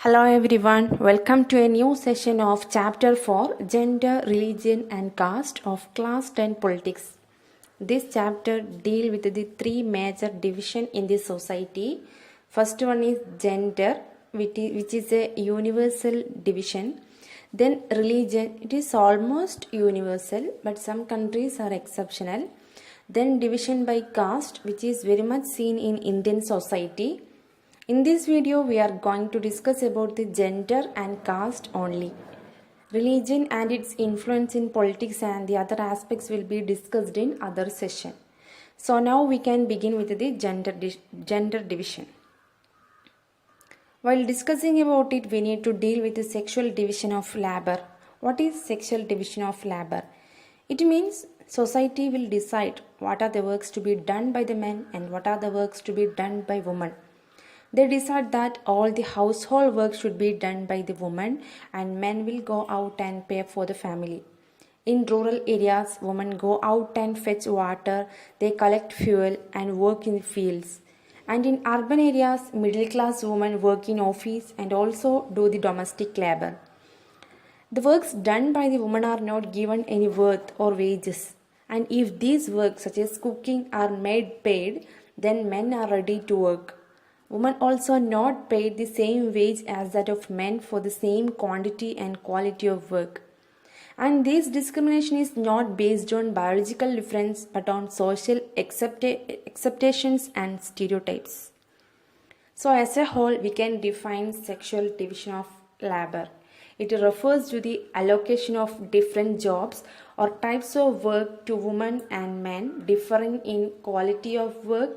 Hello everyone, welcome to a new session of Chapter 4 Gender, Religion and Caste of Class 10 Politics. This chapter deals with the three major divisions in the society. First one is gender, which is a universal division. Then religion, it is almost universal, but some countries are exceptional. Then division by caste, which is very much seen in Indian society. In this video, we are going to discuss about the gender and caste only. Religion and its influence in politics and the other aspects will be discussed in other session. So now we can begin with the gender division. While discussing about it, we need to deal with the sexual division of labor. What is sexual division of labor? It means society will decide what are the works to be done by the men and what are the works to be done by women. They decide that all the household work should be done by the woman and men will go out and pay for the family. In rural areas, women go out and fetch water, they collect fuel and work in the fields. And in urban areas, middle class women work in office and also do the domestic labor. The works done by the women are not given any worth or wages. And if these works such as cooking are made paid, then men are ready to work. Women also not paid the same wage as that of men for the same quantity and quality of work. And this discrimination is not based on biological difference but on social acceptations and stereotypes. So as a whole, we can define sexual division of labor. It refers to the allocation of different jobs or types of work to women and men differing in quality of work,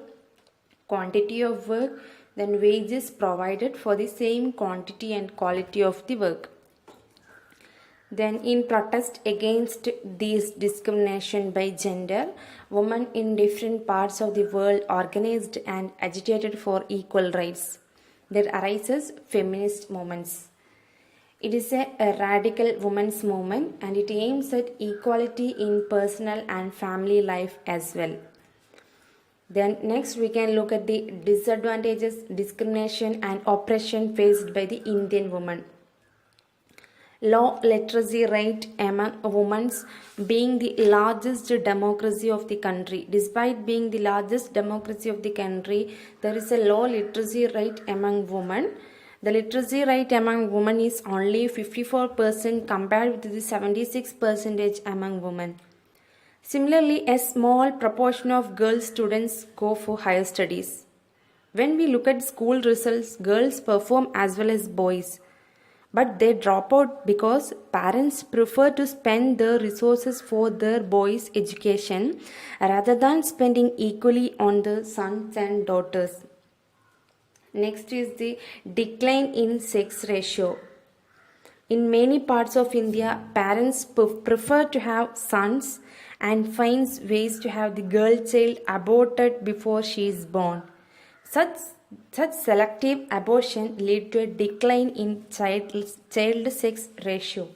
quantity of work, then wages provided for the same quantity and quality of the work. Then in protest against this discrimination by gender, women in different parts of the world organized and agitated for equal rights. There arises feminist movements. It is a radical women's movement and it aims at equality in personal and family life as well. Then next we can look at the disadvantages, discrimination and oppression faced by the Indian woman. Low literacy rate among women being the largest democracy of the country. Despite being the largest democracy of the country, there is a low literacy rate among women. The literacy rate among women is only 54% compared with the 76% among women. Similarly, a small proportion of girl students go for higher studies. When we look at school results, girls perform as well as boys. But they drop out because parents prefer to spend their resources for their boys' education rather than spending equally on the sons and daughters. Next is the decline in sex ratio. In many parts of India, parents prefer to have sons and finds ways to have the girl child aborted before she is born. Such selective abortion lead to a decline in child sex ratio.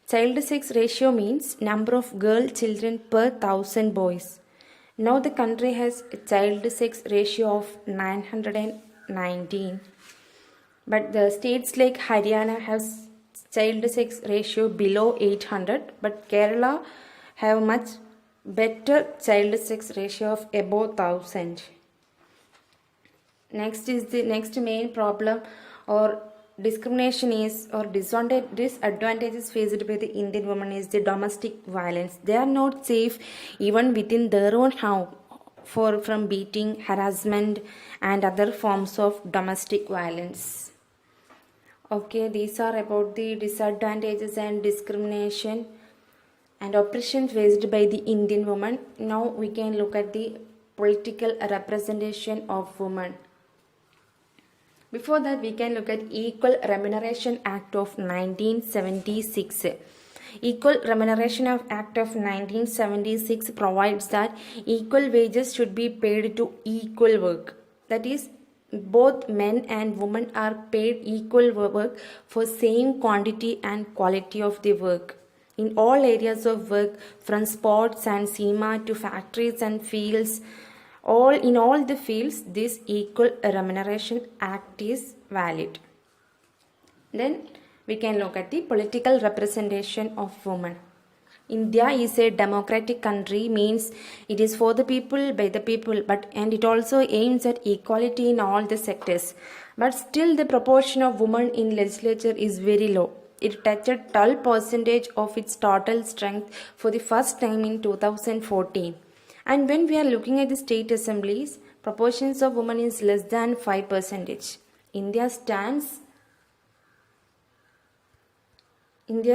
Child sex ratio means number of girl children per 1,000 boys. Now the country has a child sex ratio of 919. But the states like Haryana has child sex ratio below 800, but Kerala have much better child sex ratio of above 1,000. Next is the next main problem or discrimination is or disadvantages faced by the Indian women is the domestic violence. They are not safe even within their own house from beating, harassment and other forms of domestic violence. Okay, these are about the disadvantages and discrimination and oppression faced by the Indian woman. Now we can look at the political representation of women. Before that, we can look at Equal Remuneration Act of 1976. Equal Remuneration Act of 1976 provides that equal wages should be paid to equal work. That is, both men and women are paid equal work for same quantity and quality of the work. In all areas of work, from sports and cinema to factories and fields, in all the fields, this Equal Remuneration Act is valid. Then we can look at the political representation of women. India is a democratic country, means it is for the people, by the people, and it also aims at equality in all the sectors. But still the proportion of women in legislature is very low. It touched 12% of its total strength for the first time in 2014. And when we are looking at the state assemblies, proportions of women is less than 5%. India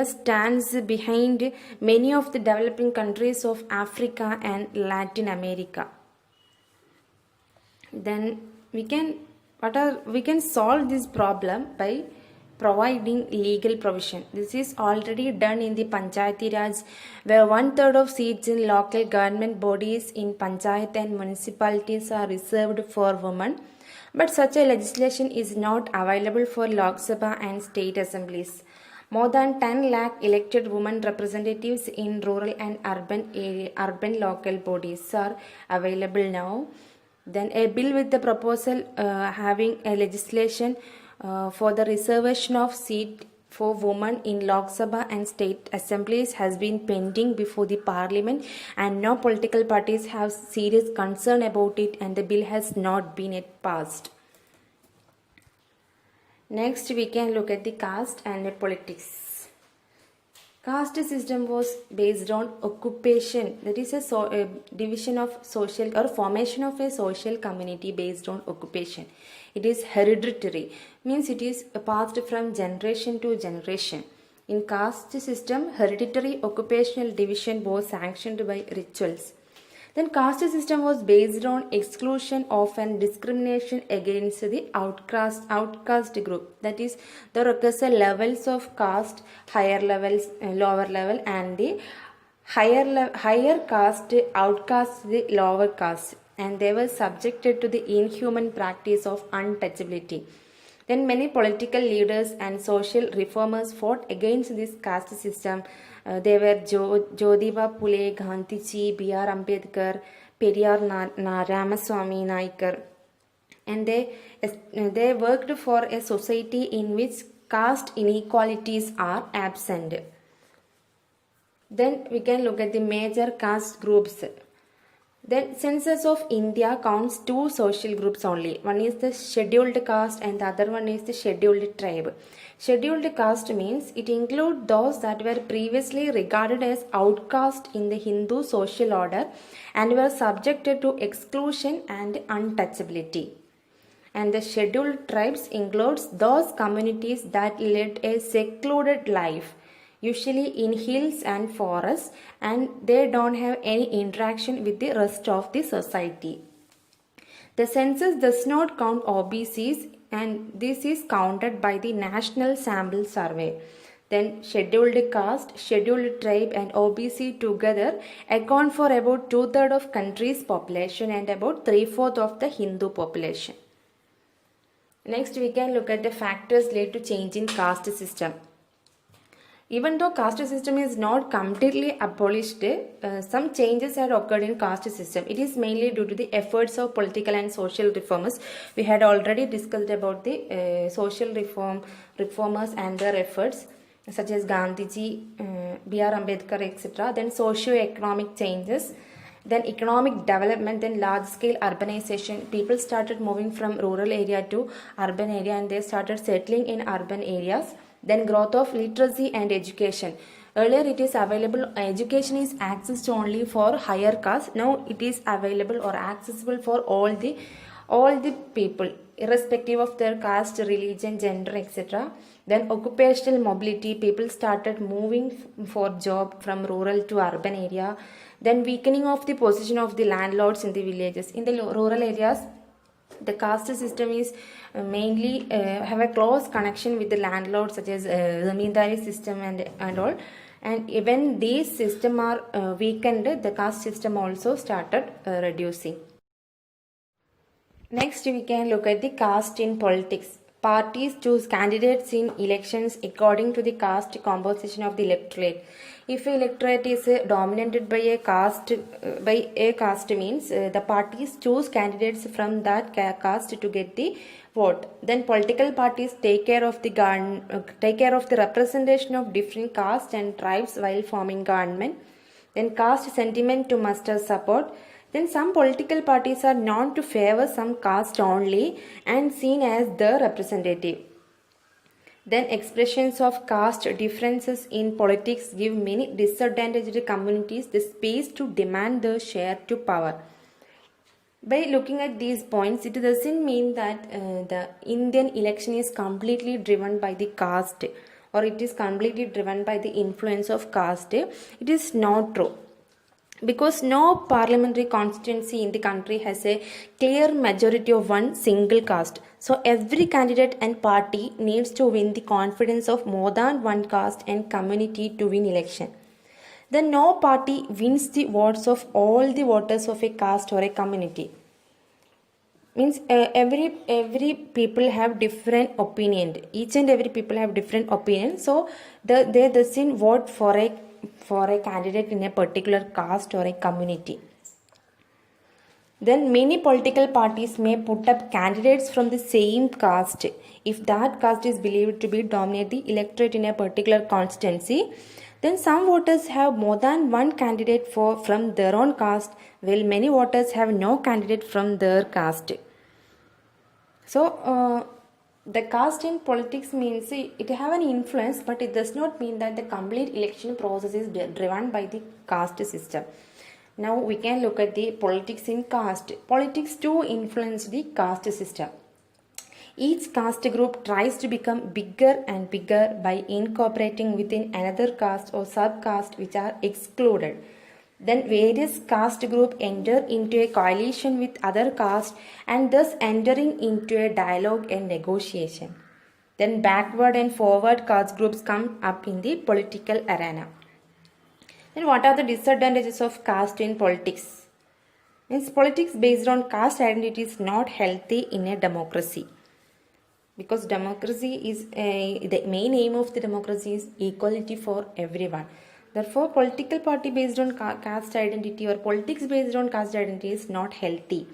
stands behind many of the developing countries of Africa and Latin America. Then we can solve this problem by providing legal provision. This is already done in the Panchayati Raj, where 1/3 of seats in local government bodies in Panchayat and municipalities are reserved for women. But such a legislation is not available for Lok Sabha and state assemblies. More than 10 lakh elected women representatives in rural and urban local bodies are available now. Then a bill with the proposal having a legislation for the reservation of seat for women in Lok Sabha and state assemblies has been pending before the parliament, and no political parties have serious concern about it, and the bill has not been yet passed. Next, we can look at the caste and the politics. Caste system was based on occupation, that is a division of social or formation of a social community based on occupation. It is hereditary, means it is passed from generation to generation. In caste system, hereditary occupational division was sanctioned by rituals. Then caste system was based on exclusion of and discrimination against the outcast group. That is, there occurs levels of caste, higher levels, lower level, and the higher caste outcast the lower caste, and they were subjected to the inhuman practice of untouchability. Then many political leaders and social reformers fought against this caste system. They were Jyotiba Phule, Gandhiji, B.R. Ambedkar, Periyar Ramaswamy Naicker, and they worked for a society in which caste inequalities are absent. Then we can look at the major caste groups. The census of India counts two social groups only. One is the scheduled caste and the other one is the scheduled tribe. Scheduled caste means it includes those that were previously regarded as outcast in the Hindu social order and were subjected to exclusion and untouchability. And the scheduled tribes includes those communities that led a secluded life, usually in hills and forests, and they don't have any interaction with the rest of the society. The census does not count OBCs, and this is counted by the National Sample Survey. Then scheduled caste, scheduled tribe and OBC together account for about 2/3 of country's population and about 3/4 of the Hindu population. Next, we can look at the factors led to change in caste system. Even though caste system is not completely abolished, some changes had occurred in caste system. It is mainly due to the efforts of political and social reformers. We had already discussed about the social reformers and their efforts, such as Gandhiji, B.R. Ambedkar, etc. Then socio-economic changes, then economic development, then large-scale urbanization. People started moving from rural area to urban area and they started settling in urban areas. Then growth of literacy and education. Earlier it is available, education is accessed only for higher caste. Now it is available or accessible for all the people, irrespective of their caste, religion, gender, etc. Then occupational mobility, people started moving for job from rural to urban area. Then weakening of the position of the landlords in the villages. In the rural areas, the caste system is mainly have a close connection with the landlords, such as zamindari system and all. And even these system are weakened, the caste system also started reducing. Next, we can look at the caste in politics. parties choose candidates in elections according to the caste composition of the electorate. If the electorate is dominated by a caste, means the parties choose candidates from that caste to get the vote. Then political parties take care of the representation of different castes and tribes while forming government. Then caste sentiment to muster support. Then some political parties are known to favor some caste only and seen as the representative. Then expressions of caste differences in politics give many disadvantaged communities the space to demand their share to power. By looking at these points, it doesn't mean that the Indian election is completely driven by the caste or it is completely driven by the influence of caste. It is not true, because no parliamentary constituency in the country has a clear majority of one single caste. So every candidate and party needs to win the confidence of more than one caste and community to win election. Then no party wins the votes of all the voters of a caste or a community. Means every people have different opinion. Each and every people have different opinion. So they doesn't vote for a candidate in a particular caste or a community. Then many political parties may put up candidates from the same caste if that caste is believed to be dominate the electorate in a particular constituency. Then some voters have more than one candidate from their own caste, while many voters have no candidate from their caste. So the caste in politics means it have an influence, but it does not mean that the complete election process is driven by the caste system. Now we can look at the politics in caste. Politics too influence the caste system. Each caste group tries to become bigger and bigger by incorporating within another caste or subcaste which are excluded. Then various caste groups enter into a coalition with other castes and thus entering into a dialogue and negotiation. Then backward and forward caste groups come up in the political arena. Then what are the disadvantages of caste in politics? Means politics based on caste identity is not healthy in a democracy. Because democracy is the main aim of the democracy is equality for everyone. Therefore, political party based on caste identity or politics based on caste identity is not healthy.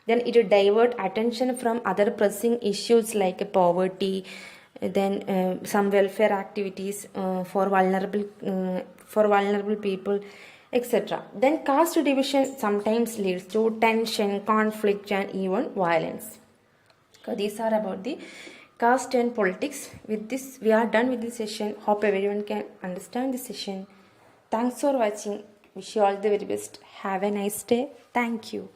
Then it will divert attention from other pressing issues like poverty, then some welfare activities for vulnerable people, etc. Then caste division sometimes leads to tension, conflict, and even violence. So these are about the caste and politics. With this, we are done with this session. Hope everyone can understand this session. Thanks for watching. Wish you all the very best. Have a nice day. Thank you.